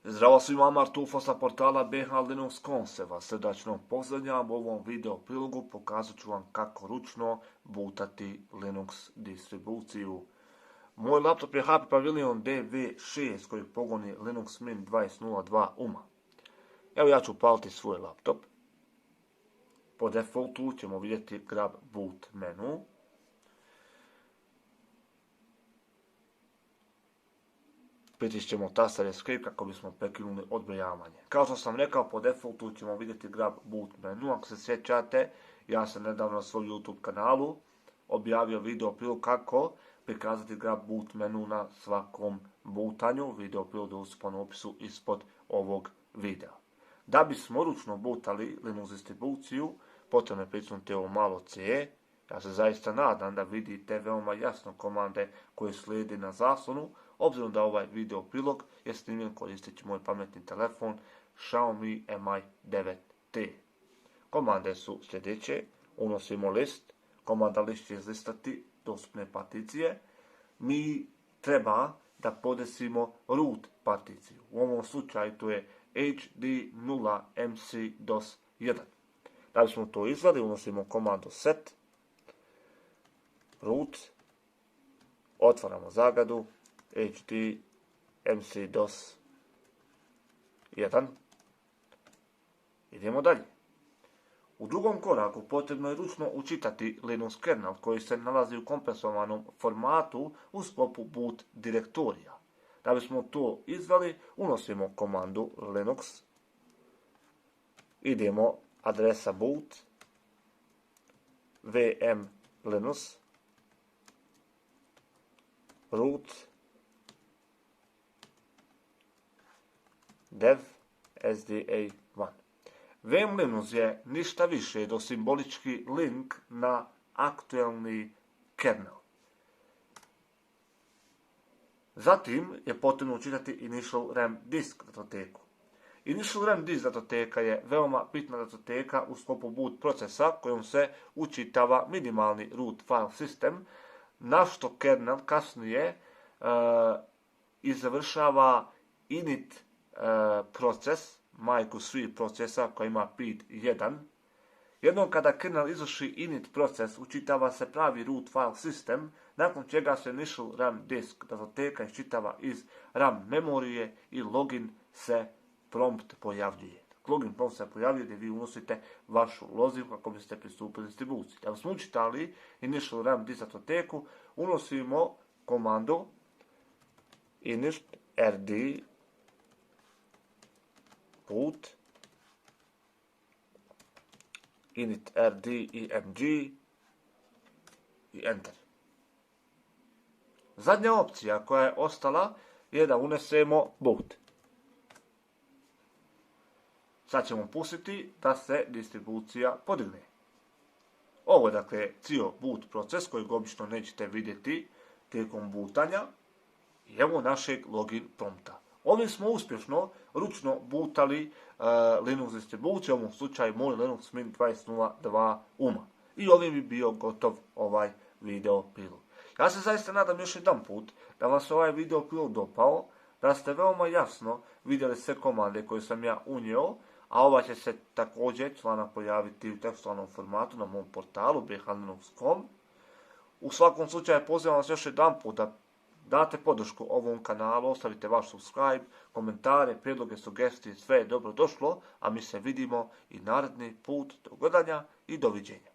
Zdravo svima, Amar Tufo sa portala BH-Linux.com se vas srdačno pozdravljam. U ovom video prilogu pokazat ću vam kako ručno bootati Linux distribuciju. Moj laptop je HP Pavilion DV6 koji pogoni Linux Mint 20.02 UMA. Evo ja ću upaliti svoj laptop. Po defaultu ćemo vidjeti Grab Boot menu. Pritisnemo taster Escape kako bismo prekinuli odbrojavanje. Kao što sam rekao, po defaultu ćemo vidjeti Grab Boot menu. Ako se sjećate, ja sam nedavno na svom YouTube kanalu objavio video prilog kako prikazati Grab Boot menu na svakom bootanju. Video prilog je u opisu ispod ovog videa. Da bismo ručno bootali Linux distribuciju, potrebno je pritisnuti ovo malo C. Ja se zaista nadam da vidite veoma jasno komande koje slijedi na zaslonu, obzirom da ovaj video prilog je snimljen koristeći moj pametni telefon Xiaomi Mi 9T. Komande su sljedeće: unosimo list, komanda list će izlistati dostupne particije. Mi treba da podesimo root particiju. U ovom slučaju to je HD0 MC DOS 1. Da bismo to izvali, unosimo komandu set root, otvaramo zagadu, HD MC DOS 1. Idemo dalje. U drugom koraku potrebno je ručno učitati Linux kernel koji se nalazi u kompresovanom formatu u sklopu boot direktorija. Da bismo to izveli, unosimo komandu Linux, idemo adresa boot, vm linux, root, dev, sda1. VM Linux je ništa više do simbolički link na aktualni kernel. Zatim je potrebno učitati Initial RAM disk datoteku. Initial RAM disk datoteka je veoma bitna datoteka u sklopu boot procesa kojom se učitava minimalni root file system, na što kernel kasnije završava init proces, majku svih procesa koja ima PID 1. Jednom kada kernel izvrši init proces, učitava se pravi root file system, nakon čega se initial RAM disk datoteka iščitava iz RAM memorije i login se prompt pojavljuje. Login prompt se pojavljuje gdje vi unosite vašu lozivu kako biste pristupili distribuciji. Da smo učitali initial RAM disk datoteku, unosimo komandu init rd boot init rd img i enter. Zadnja opcija koja je ostala je da unesemo boot. Sad ćemo pustiti da se distribucija podigne. Ovo je dakle cijel boot proces kojeg obično nećete vidjeti tijekom bootanja. I evo našeg login prompta. Ovim smo uspješno ručno bootali Linux distribuciju, u ovom slučaju moj Linux Mint 20.02 UMA. I ovim bi bio gotov ovaj video prilog. Ja se zaista nadam još jedan put da vam se ovaj video prilog dopao, da ste veoma jasno vidjeli sve komande koje sam ja unio, a ova će se također članak pojaviti u tekstualnom formatu na mom portalu BH-Linux.com. U svakom slučaju pozivam vas još jedan put da date podršku ovom kanalu, ostavite vaš subscribe, komentare, prijedloge, sugestije, sve je dobro došlo, a mi se vidimo i naredni put. Do gledanja i doviđenja.